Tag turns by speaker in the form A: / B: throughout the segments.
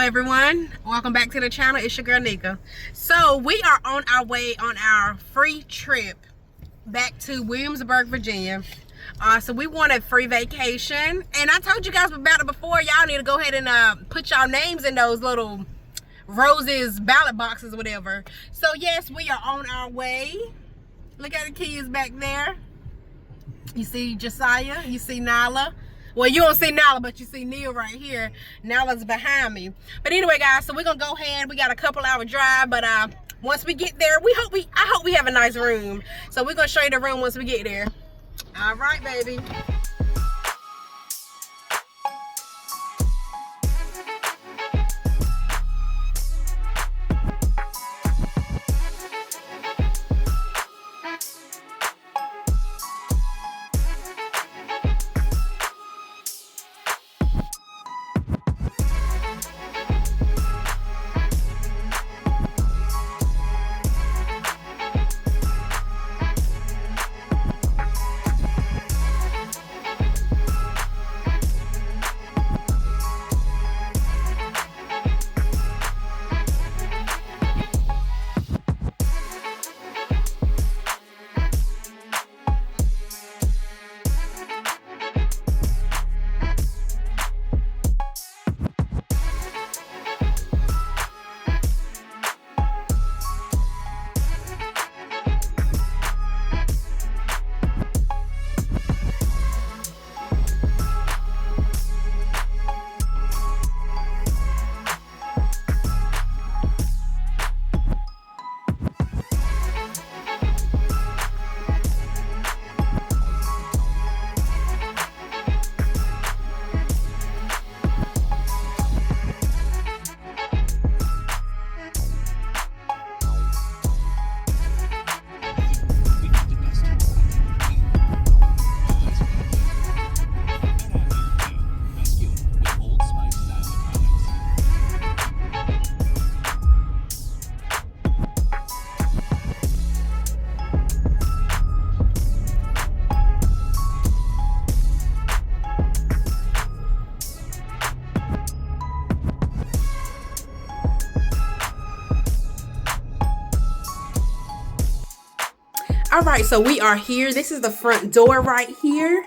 A: everyone, welcome back to the channel. It's your girl Nika. So we are on our way on our free trip back to Williamsburg, Virginia. So we want a free vacation, and I told you guys about it before. Y'all need to go ahead and put y'all names in those little roses ballot boxes or whatever. So yes, we are on our way. Look at the kids back there. You see Josiah, you see Nyla. Well, you don't see Nala, but you see Neil right here. Nala's behind me. But anyway, guys, so we're gonna go ahead. We got a couple-hour drive, but once we get there, I hope we have a nice room. So we're gonna show you the room once we get there. All right, baby. All right, so we are here. This is the front door right here.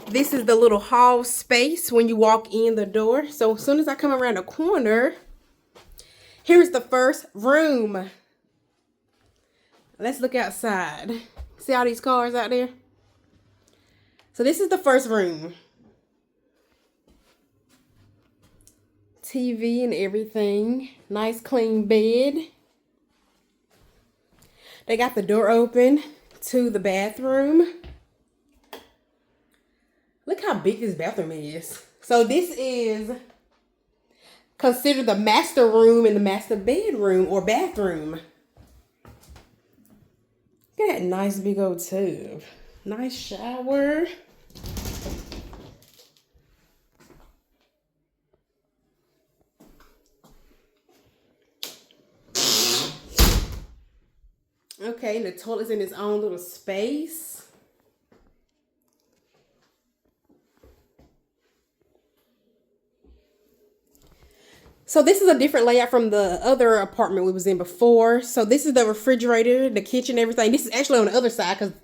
A: This is the little hall space when you walk in the door. So as soon as I come around the corner, here's the first room. Let's look outside. See all these cars out there? So this is the first room. TV and everything. Nice clean bed. They got the door open to the bathroom. Look how big this bathroom is. So this is considered the master room and the master bedroom or bathroom. Look at that nice big old tub. Nice shower. Okay, and the toilet's in its own little space. So this is a different layout from the other apartment we was in before. So this is the refrigerator, the kitchen, everything. This is actually on the other side because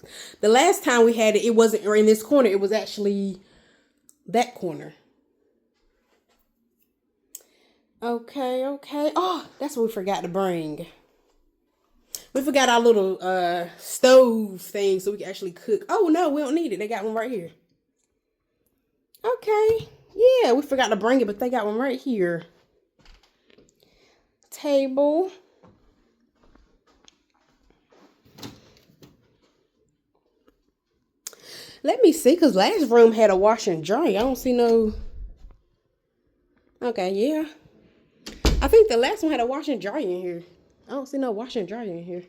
A: the last time we had it, it wasn't in this corner. It was actually that corner. Okay. Oh, that's what we forgot to bring. We forgot our little stove thing so we can actually cook. Oh, no, we don't need it. They got one right here. Okay. Yeah, we forgot to bring it, but they got one right here. Table. Let me see, because last room had a washer and dryer. I don't see no... Okay, yeah. I think the last one had a washer and dryer in here. I don't see no washer and dryer in here.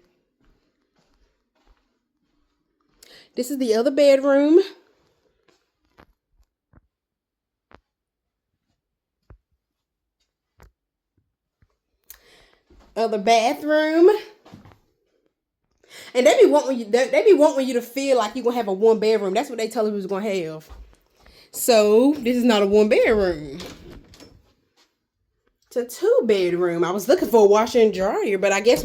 A: This is the other bedroom. Other bathroom. And they be wanting you to feel like you're gonna have a one bedroom. That's what they told us we was gonna have. So this is not a one bedroom. It's a 2-bedroom. I was looking for a washer and dryer, but I guess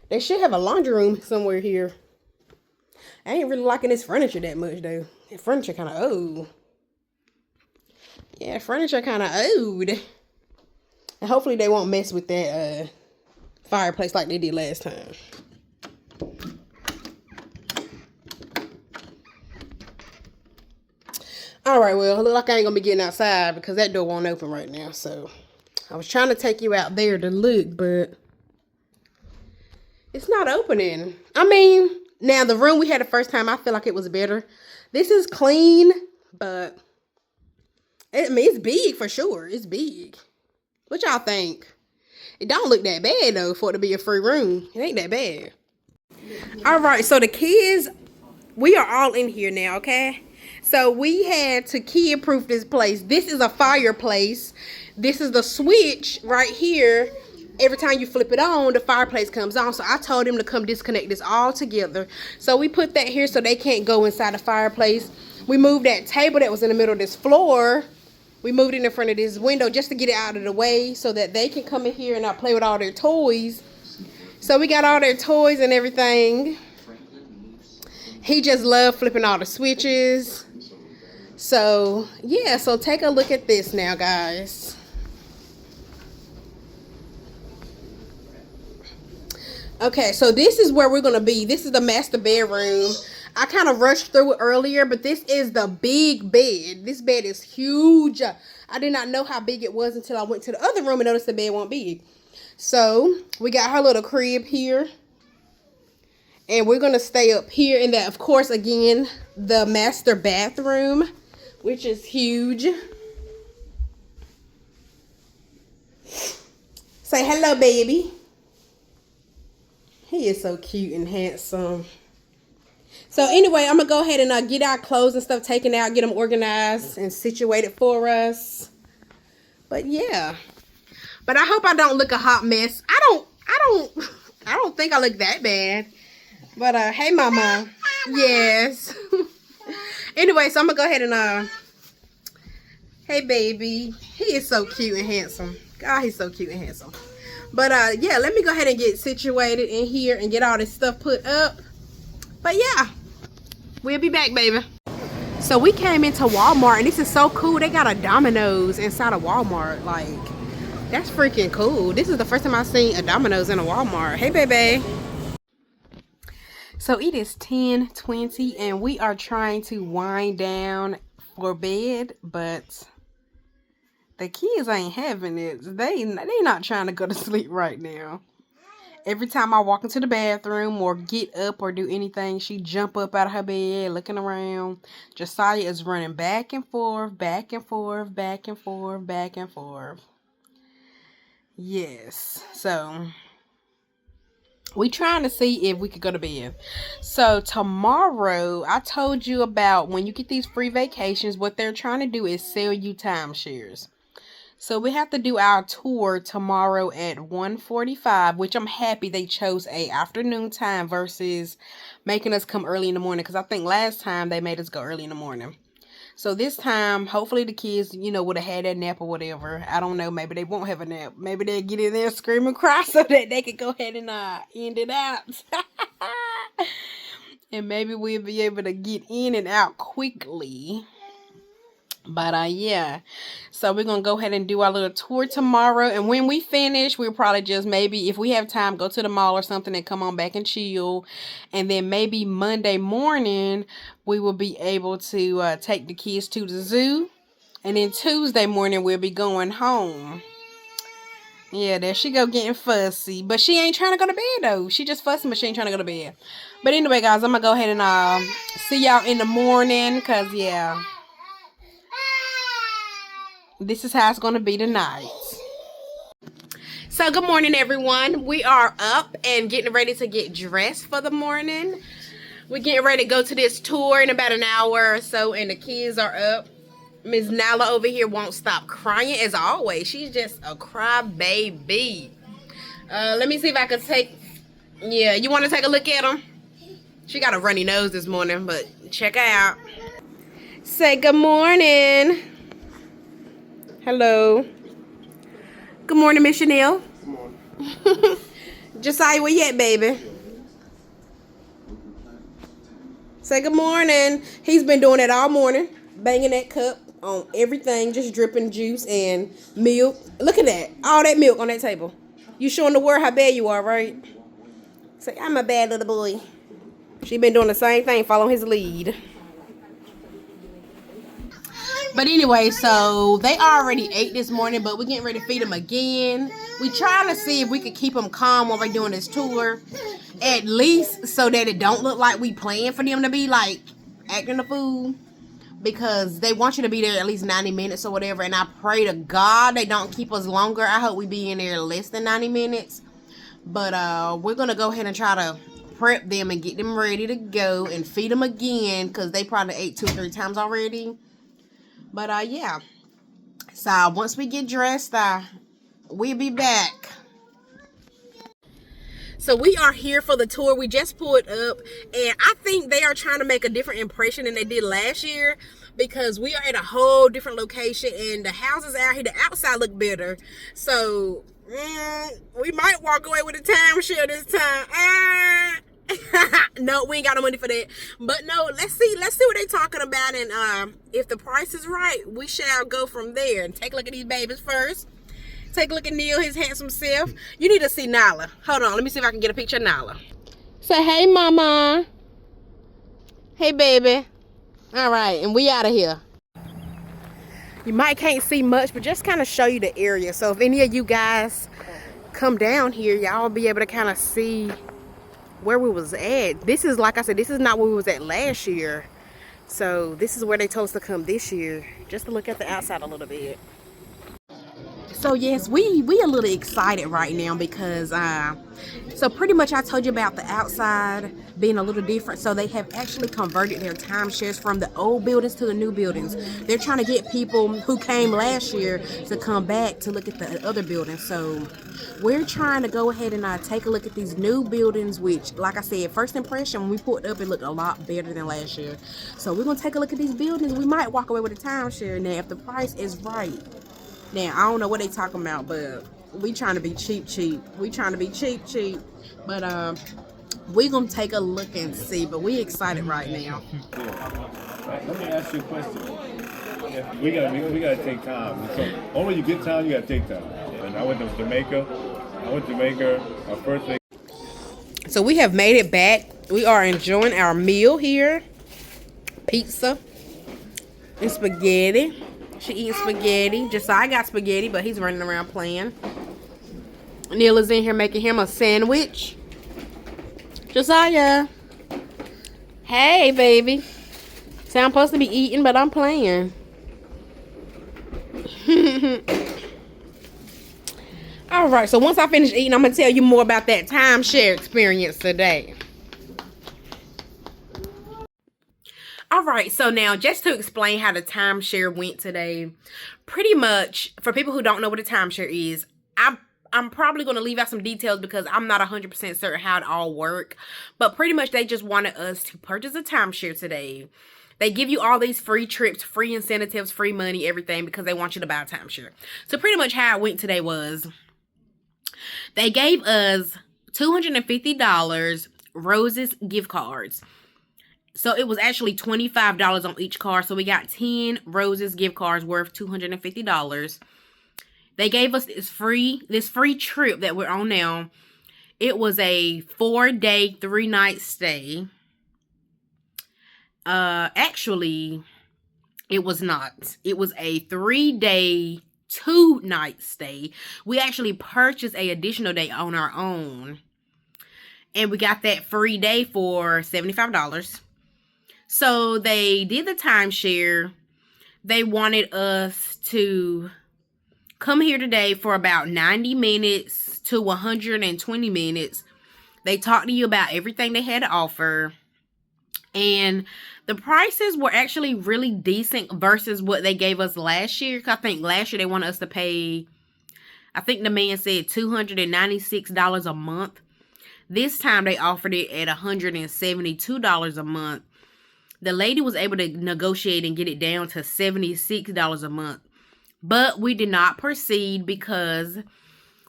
A: they should have a laundry room somewhere here. I ain't really liking this furniture that much though. The furniture kind of old. Yeah, furniture kind of old. And hopefully they won't mess with that fireplace like they did last time. Alright, well, it look like I ain't gonna be getting outside because that door won't open right now. So I was trying to take you out there to look, but it's not opening. I mean, now the room we had the first time, I feel like it was better. This is clean, but I mean, it's big for sure. It's big. What y'all think? It don't look that bad though for it to be a free room. It ain't that bad. Alright, so the kids, we are all in here now, okay? So we had to kid-proof this place. This is a fireplace. This is the switch right here. Every time you flip it on, the fireplace comes on. So I told him to come disconnect this all together. So we put that here so they can't go inside the fireplace. We moved that table that was in the middle of this floor. We moved it in front of this window just to get it out of the way so that they can come in here and not play with all their toys. So we got all their toys and everything. He just loved flipping all the switches. So, yeah, so take a look at this now, guys. Okay, so this is where we're going to be. This is the master bedroom. I kind of rushed through it earlier, but this is the big bed. This bed is huge. I did not know how big it was until I went to the other room and noticed the bed wasn't big. So, we got her little crib here. And we're going to stay up here in that, of course, again, the master bathroom, which is huge. Say hello, baby. He is so cute and handsome. So anyway, I'm going to go ahead and get our clothes and stuff taken out, get them organized and situated for us. But yeah. But I hope I don't look a hot mess. I don't think I look that bad. But hey mama. Yes. Anyway, so I'm gonna go ahead and hey baby. He is so cute and handsome. God, he's so cute and handsome. But yeah, let me go ahead and get situated in here and get all this stuff put up. But yeah, we'll be back, baby. So we came into Walmart and this is so cool. They got a Domino's inside of Walmart. Like, that's freaking cool. This is the first time I've seen a Domino's in a Walmart. Hey baby. So it is 10:20 and we are trying to wind down for bed, but the kids ain't having it. They not trying to go to sleep right now. Every time I walk into the bathroom or get up or do anything, she jump up out of her bed looking around. Josiah is running back and forth, back and forth, back and forth, back and forth. Yes, so we trying to see if we could go to bed. So tomorrow, I told you about when you get these free vacations, what they're trying to do is sell you timeshares. So we have to do our tour tomorrow at 1:45, which I'm happy they chose a afternoon time versus making us come early in the morning. Because I think last time they made us go early in the morning. So this time, hopefully the kids, would have had that nap or whatever. I don't know. Maybe they won't have a nap. Maybe they'll get in there and scream and cry so that they can go ahead and end it out. And maybe we'll be able to get in and out quickly. But yeah, so we're gonna go ahead and do our little tour tomorrow, and when we finish, we'll probably just maybe, if we have time, go to the mall or something and come on back and chill. And then maybe Monday morning we will be able to take the kids to the zoo, and then Tuesday morning we'll be going home. Yeah, there she go getting fussy, but she ain't trying to go to bed though. She just fussing, but she ain't trying to go to bed. But anyway, guys, I'm gonna go ahead and see y'all in the morning, because yeah, this is how it's going to be tonight. So good morning, everyone. We are up and getting ready to get dressed for the morning. We're getting ready to go to this tour in about an hour or so, and the kids are up. Miss Nala over here won't stop crying as always. She's just a cry baby. Let me see if I can take... Yeah, you want to take a look at them? She got a runny nose this morning, but check her out. Say good morning. Hello. Good morning, Miss Chanel.
B: Good morning.
A: Josiah, where you at, baby? Say good morning. He's been doing it all morning, banging that cup on everything, just dripping juice and milk. Look at that, all that milk on that table. You showing the world how bad you are, right? Say, I'm a bad little boy. She been doing the same thing, following his lead. But anyway, so they already ate this morning, but we're getting ready to feed them again. We trying to see if we could keep them calm while we're doing this tour, at least so that it don't look like we playing for them to be like acting a fool, because they want you to be there at least 90 minutes or whatever. And I pray to God they don't keep us longer. I hope we be in there less than 90 minutes. But we're gonna go ahead and try to prep them and get them ready to go and feed them again, because they probably ate 2 or 3 times already. But yeah, so once we get dressed, we'll be back. So we are here for the tour. We just pulled up, and I think they are trying to make a different impression than they did last year, because we are at a whole different location, and the houses out here, the outside look better. So we might walk away with a timeshare this time. No, we ain't got no money for that. But no, let's see what they talking about, and if the price is right, we shall go from there. And take a look at these babies first. Take a look at Neil, his handsome self. You need to see Nala. Hold on, let me see if I can get a picture of Nala. Say hey, mama. Hey, baby. All right, and we out of here. You might can't see much, but just kind of show you the area. So if any of you guys come down here, y'all will be able to kind of see where we was at. This is, like I said, this is not where we was at last year. So this is where they told us to come this year, just to look at the outside a little bit. So yes, we a little excited right now, because so pretty much I told you about the outside being a little different. So they have actually converted their timeshares from the old buildings to the new buildings. They're trying to get people who came last year to come back to look at the other buildings. So we're trying to go ahead and take a look at these new buildings, which, like I said, first impression, when we pulled up, it looked a lot better than last year. So we're gonna take a look at these buildings. We might walk away with a timeshare now if the price is right. Now, I don't know what they talking about, but we trying to be cheap. We trying to be cheap. But we gonna take a look and see. But we excited right now.
C: Let me ask you a question. We gotta take time. So only you get time, you gotta take time. And I went to Jamaica. Our first day.
A: So we have made it back. We are enjoying our meal here. Pizza and spaghetti. She eating spaghetti. Josiah got spaghetti, but he's running around playing. Neil is in here making him a sandwich. Josiah. Hey, baby. So I'm supposed to be eating, but I'm playing. Alright, so once I finish eating, I'm going to tell you more about that timeshare experience today. Alright, so now just to explain how the timeshare went today, pretty much, for people who don't know what a timeshare is, I'm probably going to leave out some details because I'm not 100% certain how it all worked. But pretty much they just wanted us to purchase a timeshare today. They give you all these free trips, free incentives, free money, everything, because they want you to buy a timeshare. So pretty much how it went today was, they gave us $250 Roses gift cards. So it was actually $25 on each card. So we got 10 Roses gift cards worth $250. They gave us this free trip that we're on now. It was a 4-day, 3-night stay. Actually, it was not. It was a 3-day, 2-night stay. We actually purchased an additional day on our own. And we got that free day for $75. So they did the timeshare. They wanted us to come here today for about 90 minutes to 120 minutes. They talked to you about everything they had to offer. And the prices were actually really decent versus what they gave us last year. I think last year they wanted us to pay, I think the man said $296 a month. This time they offered it at $172 a month. The lady was able to negotiate and get it down to $76 a month. But we did not proceed because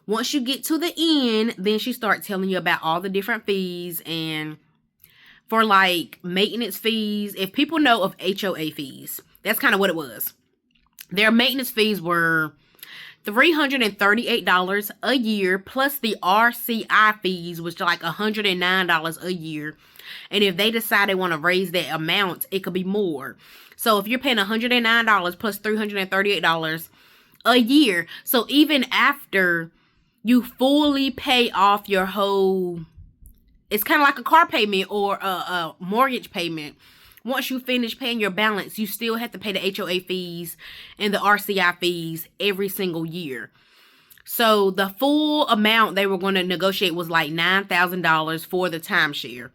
A: Once you get to the end, then she starts telling you about all the different fees. And for like maintenance fees, if people know of HOA fees, that's kind of what it was. Their maintenance fees were $338 a year, plus the RCI fees, which are like $109 a year. And if they decide they want to raise that amount, it could be more. So if you're paying $109 plus $338 a year, so even after you fully pay off your whole, it's kind of like a car payment or a mortgage payment. Once you finish paying your balance, you still have to pay the HOA fees and the RCI fees every single year. So the full amount they were going to negotiate was like $9,000 for the timeshare.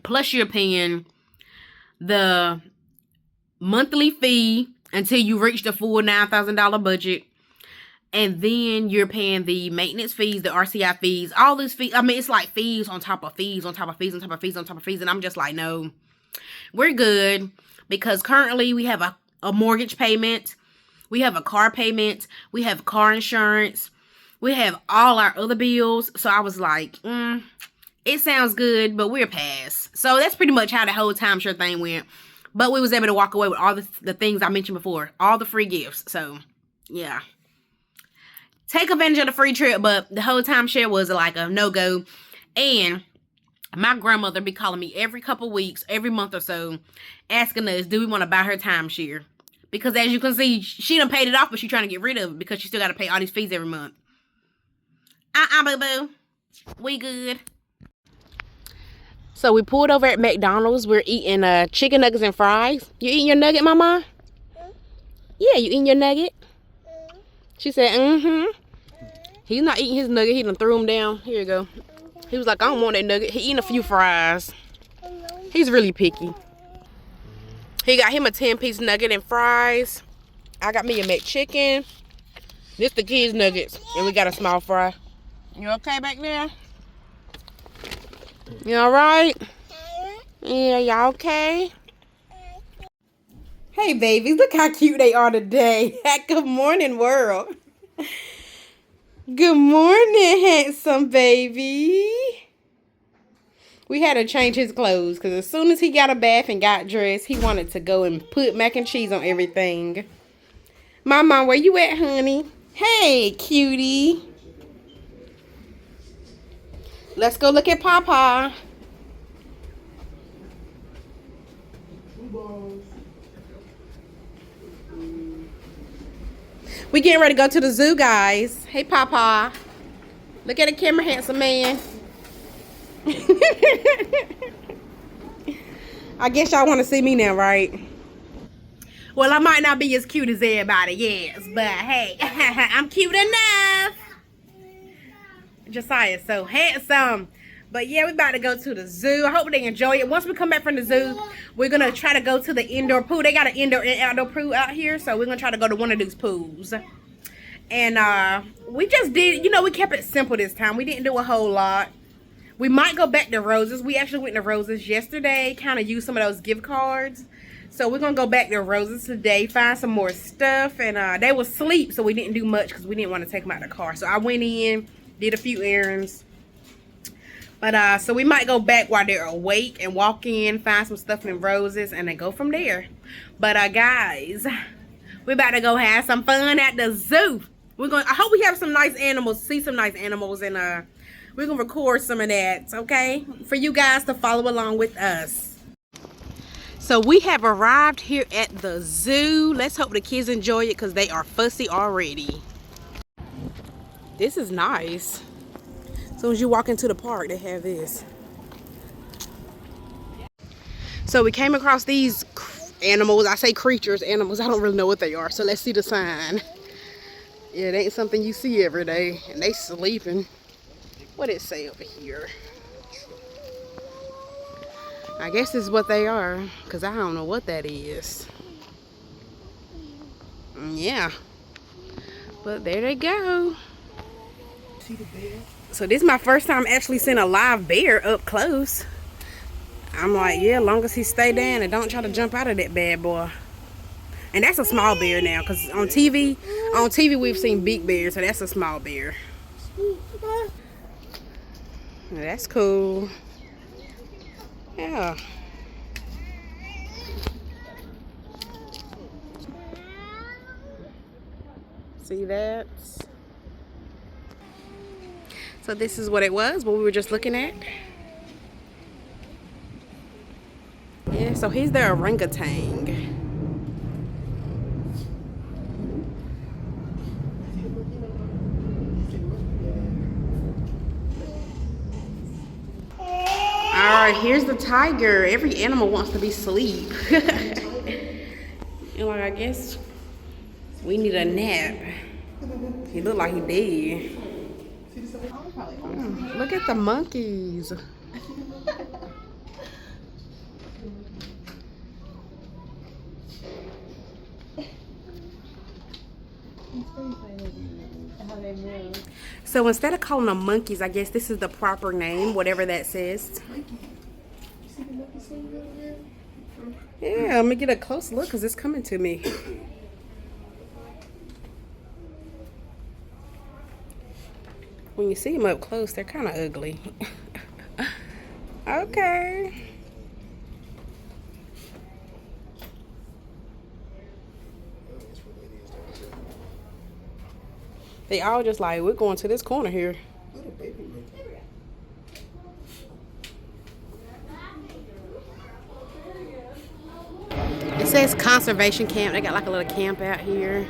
A: Plus you're paying the monthly fee until you reach the full $9,000 budget. And then you're paying the maintenance fees, the RCI fees, all these fees. I mean, it's like fees on top of fees, on top of fees, on top of fees, on top of fees. And I'm just like, no, we're good. Because currently we have a mortgage payment. We have a car payment. We have car insurance. We have all our other bills. So I was like, it sounds good, but we're past. So that's pretty much how the whole timeshare thing went. But we was able to walk away with all the things I mentioned before. All the free gifts. So, yeah. Take advantage of the free trip, but the whole timeshare was like a no-go. And my grandmother be calling me every couple weeks, every month or so, asking us, do we want to buy her timeshare? Because as you can see, she done paid it off, but she's trying to get rid of it because she still got to pay all these fees every month. Boo-boo. We good. So we pulled over at McDonald's. We're eating chicken nuggets and fries. You eating your nugget, Mama? Yeah, you eating your nugget? She said, He's not eating his nugget. He done threw him down. Here you go. He was like, I don't want that nugget. He eating a few fries. He's really picky. He got him a 10-piece nugget and fries. I got me a McChicken. This the kids' nuggets. And we got a small fry. You okay back there? You alright? Yeah, y'all okay? Hey, babies, look how cute they are today. Good morning, world. Good morning, handsome baby. We had to change his clothes because as soon as he got a bath and got dressed, he wanted to go and put mac and cheese on everything. Mama, where you at, honey? Hey, cutie. Let's go look at Papa. We getting ready to go to the zoo, guys. Hey, Papa. Look at the camera, handsome man. I guess y'all want to see me now, right? Well, I might not be as cute as everybody, yes. But, hey, I'm cute enough. Josiah's so handsome. But, yeah, we about to go to the zoo. I hope they enjoy it. Once we come back from the zoo, we're going to try to go to the indoor pool. They got an indoor and outdoor pool out here. So, we're going to try to go to one of these pools. And we just did, you know, we kept it simple this time. We didn't do a whole lot. We might go back to Roses. We actually went to Roses yesterday. Kind of used some of those gift cards. So, we're going to go back to Roses today. Find some more stuff. And they were asleep. So, we didn't do much because we didn't want to take them out of the car. So, I went in, did a few errands. But, so we might go back while they're awake and walk in, find some stuff in Roses, and then go from there. But, guys, we're about to go have some fun at the zoo. I hope we have some nice animals, see some nice animals, and, we're going to record some of that, okay? For you guys to follow along with us. So, we have arrived here at the zoo. Let's hope the kids enjoy it because they are fussy already. This is nice. As soon as you walk into the park, they have this. So we came across these animals. I say creatures, animals. I don't really know what they are. So let's see the sign. Yeah, it ain't something you see every day. And they sleeping. What did it say over here? I guess this is what they are. Because I don't know what that is. Yeah. But there they go. See the bear? So this is my first time actually seeing a live bear up close. I'm like, yeah, as long as he stay down and don't try to jump out of that bad boy. And that's a small bear now, because on TV we've seen big bears, so that's a small bear. That's cool. Yeah. See that? So this is what it was, what we were just looking at. Yeah, so he's the orangutan. Alright, here's the tiger. Every animal wants to be asleep. And like, I guess we need a nap. He looked like he did. Look at the monkeys. So instead of calling them monkeys, I guess this is the proper name, whatever that says. Yeah, I'm gonna get a close look because it's coming to me. When you see them up close, they're kind of ugly. Okay. They all just like, we're going to this corner here. It says conservation camp. They got like a little camp out here.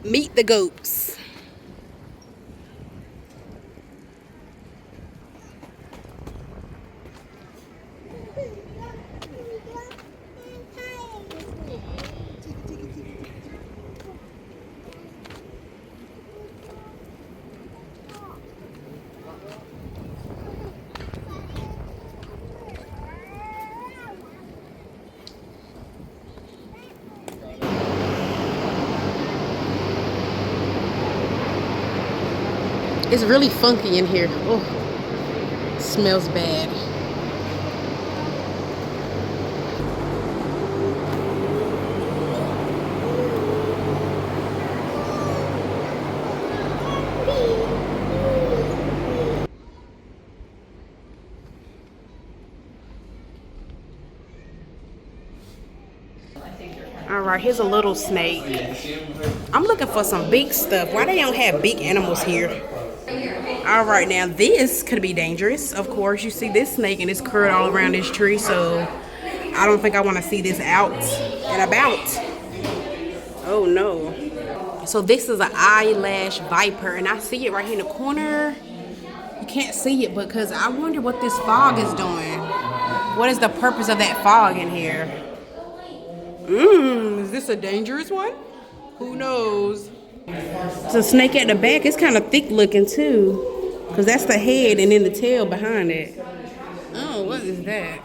A: Meet the goats. It's really funky in here. Oh, smells bad. All right, here's a little snake. I'm looking for some big stuff. Why they don't have big animals here? All right, now this could be dangerous. Of course, you see this snake and it's curled all around this tree, so I don't think I want to see this out and about. Oh no. So this is an eyelash viper, and I see it right here in the corner. You can't see it because I wonder what this fog is doing. What is the purpose of that fog in here? Is this a dangerous one? Who knows? It's a snake at the back. It's kind of thick looking too. Because that's the head and then the tail behind it. Oh, what is that?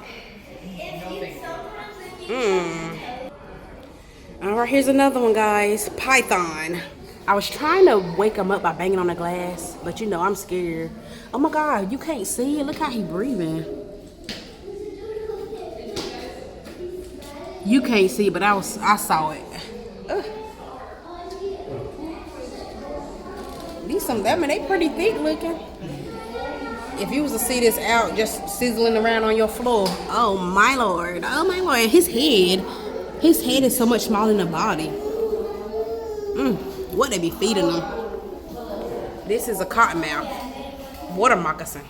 A: Alright, here's another one, guys. Python. I was trying to wake him up by banging on the glass. But you know, I'm scared. Oh my God, you can't see it. Look how he breathing. You can't see it, but I saw it. Ugh. I mean, they pretty thick looking. If you was to see this out just sizzling around on your floor, oh my lord, his head is so much smaller than the body. What they be feeding them? This is a cottonmouth water moccasin.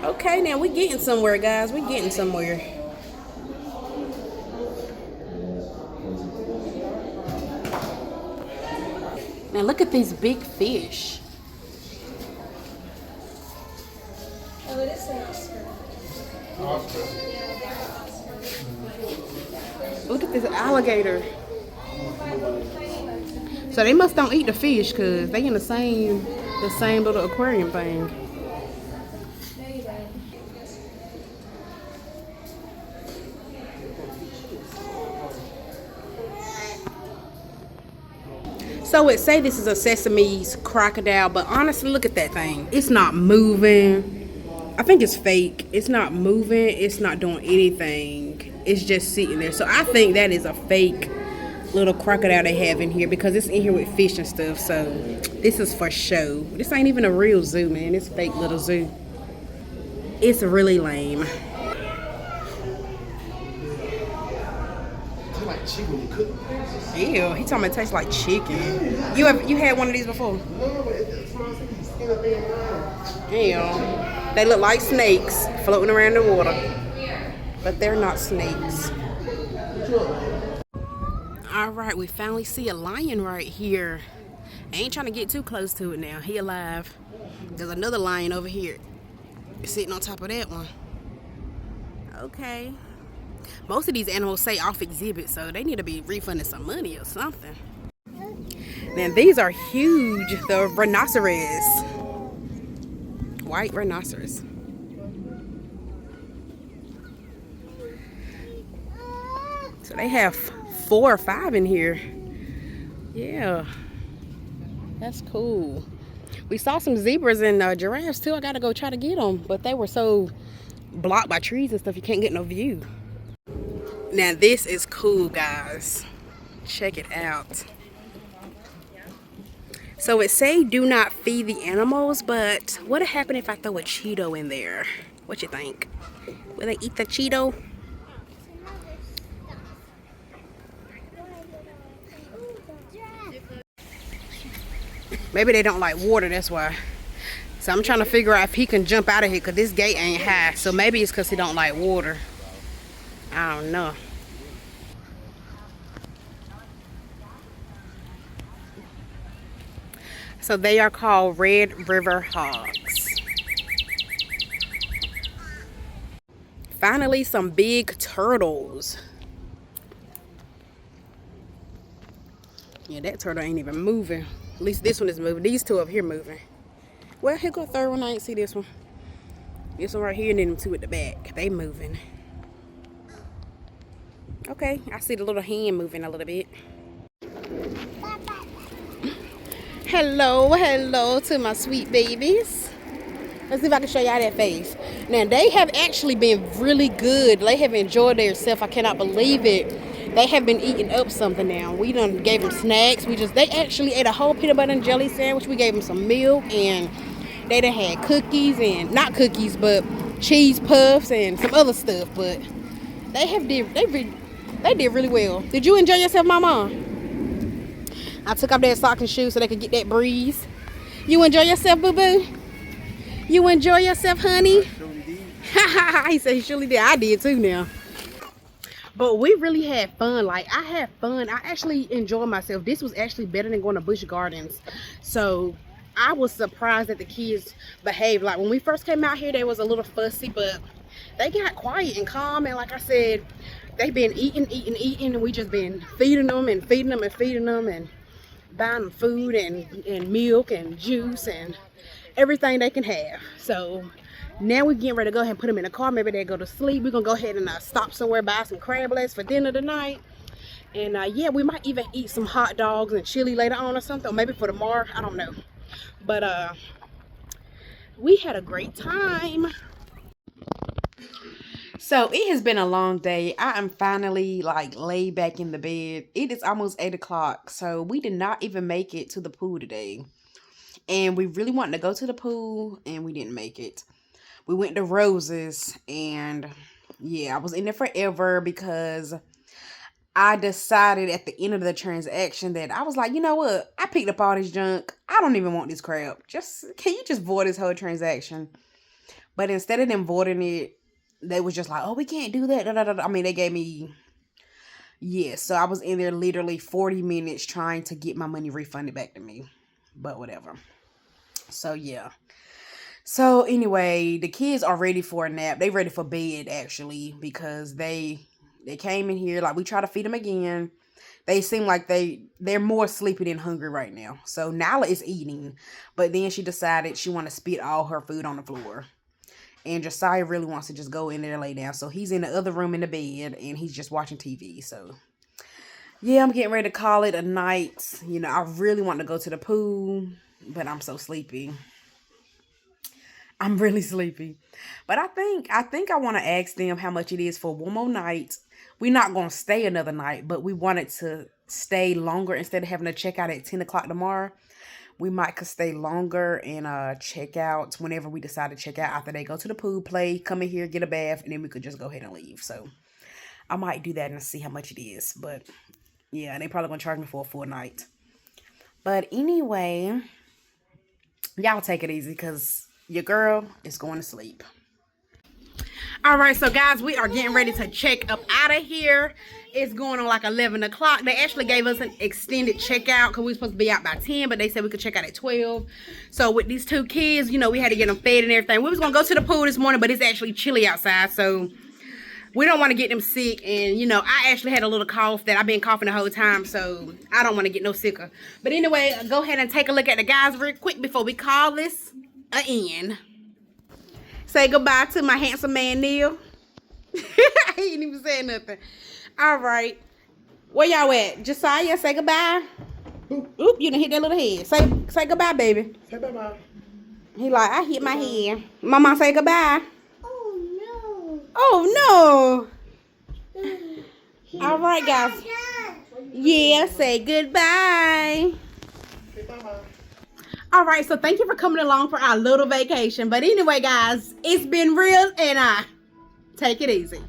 A: Okay, now we getting somewhere, guys. We getting somewhere. Now look at these big fish.
B: Oh, it is an Oscar.
A: Look at this alligator. So they must don't eat the fish because they in the same little aquarium thing. So it say this is a Sesame's crocodile, but honestly, look at that thing. It's not moving. I think it's fake. It's not moving. It's not doing anything. It's just sitting there. So I think that is a fake little crocodile they have in here because it's in here with fish and stuff. So this is for show. This ain't even a real zoo, man. It's a fake little zoo. It's really lame.
D: Like chicken when you cook.
A: Ew, he told me it tastes like chicken. You had one of these before?
D: No, but it's skin up there now.
A: Ew. They look like snakes floating around the water. But they're not snakes. Alright, we finally see a lion right here. I ain't trying to get too close to it now. He alive. There's another lion over here. Sitting on top of that one. Okay. Most of these animals say off exhibit, so they need to be refunded some money or something. Now these are huge. The rhinoceros. White rhinoceros. So they have 4 or 5 in here. Yeah. That's cool. We saw some zebras and giraffes too. I gotta go try to get them, but they were so blocked by trees and stuff you can't get no view. Now this is cool, guys. Check it out. So it say do not feed the animals, but what'll happen if I throw a Cheeto in there? What you think? Will they eat the Cheeto? Maybe they don't like water, that's why. So I'm trying to figure out if he can jump out of here because this gate ain't high. So maybe it's because he don't like water. I don't know. So they are called Red River hogs. Finally, some big turtles. Yeah, that turtle ain't even moving. At least this one is moving. These two up here moving. Well, here go the third one. I ain't see this one. This one right here and then them 2 at the back. They moving. Okay, I see the little hand moving a little bit. Hello, hello to my sweet babies. Let's see if I can show y'all that face. Now, they have actually been really good. They have enjoyed themselves. I cannot believe it. They have been eating up something now. We done gave them snacks. They actually ate a whole peanut butter and jelly sandwich. We gave them some milk, and they done had cookies, and not cookies, but cheese puffs and some other stuff. But they did really well. Did you enjoy yourself, Mama? I took off that sock and shoes so they could get that breeze. You enjoy yourself, boo-boo? You enjoy yourself, honey? He said he surely did. I did too now. But we really had fun. Like, I had fun. I actually enjoyed myself. This was actually better than going to Busch Gardens. So I was surprised that the kids behaved. Like, when we first came out here, they was a little fussy, but they got quiet and calm. And like I said, they've been eating, and we just been feeding them and feeding them and feeding them and buying them food and milk and juice and everything they can have. So now we're getting ready to go ahead and put them in the car. Maybe they go to sleep. We're gonna go ahead and stop somewhere, buy some crab legs for dinner tonight. And yeah, we might even eat some hot dogs and chili later on or something, or maybe for tomorrow, I don't know. But we had a great time. So it has been a long day. I am finally like laid back in the bed. It is almost 8 o'clock. So we did not even make it to the pool today. And we really wanted to go to the pool and we didn't make it. We went to Rose's and yeah, I was in there forever because I decided at the end of the transaction that I was like, you know what? I picked up all this junk. I don't even want this crap. Can you just void this whole transaction? But instead of them voiding it, they was just like, oh, we can't do that. Da, da, da. I mean, they gave me, yeah. So I was in there literally 40 minutes trying to get my money refunded back to me. But whatever. So yeah. So anyway, the kids are ready for a nap. They ready for bed actually because they came in here. Like we try to feed them again. They seem like they're more sleepy than hungry right now. So Nala is eating, but then she decided she want to spit all her food on the floor. And Josiah really wants to just go in there and lay down. So he's in the other room in the bed and he's just watching TV. So yeah, I'm getting ready to call it a night. You know, I really want to go to the pool, but I'm so sleepy. I'm really sleepy. But I think I want to ask them how much it is for one more night. We're not going to stay another night, but we wanted to stay longer instead of having to check out at 10 o'clock tomorrow. We might could stay longer and check out whenever we decide to check out after they go to the pool, play, come in here, get a bath, and then we could just go ahead and leave. So I might do that and see how much it is. But yeah, they probably going to charge me for a full night. But anyway, y'all take it easy because your girl is going to sleep. All right, so guys, we are getting ready to check up out of here. It's going on like 11 o'clock. They actually gave us an extended checkout because we were supposed to be out by 10, but they said we could check out at 12. So with these two kids, you know, we had to get them fed and everything. We was going to go to the pool this morning, but it's actually chilly outside, so we don't want to get them sick. And, you know, I actually had a little cough that I've been coughing the whole time, so I don't want to get no sicker. But anyway, go ahead and take a look at the guys real quick before we call this an end. Say goodbye to my handsome man, Neil. He ain't even saying nothing. All right. Where y'all at? Josiah, say goodbye. Oop, you done hit that little head. Say goodbye, baby.
D: Say bye-bye.
A: He like, I hit my head. Mama, say goodbye.
B: Oh, no.
A: Oh, no. All right, guys. Yeah, say goodbye.
D: Say bye-bye.
A: All right, so thank you for coming along for our little vacation. But anyway, guys, it's been real, and take it easy.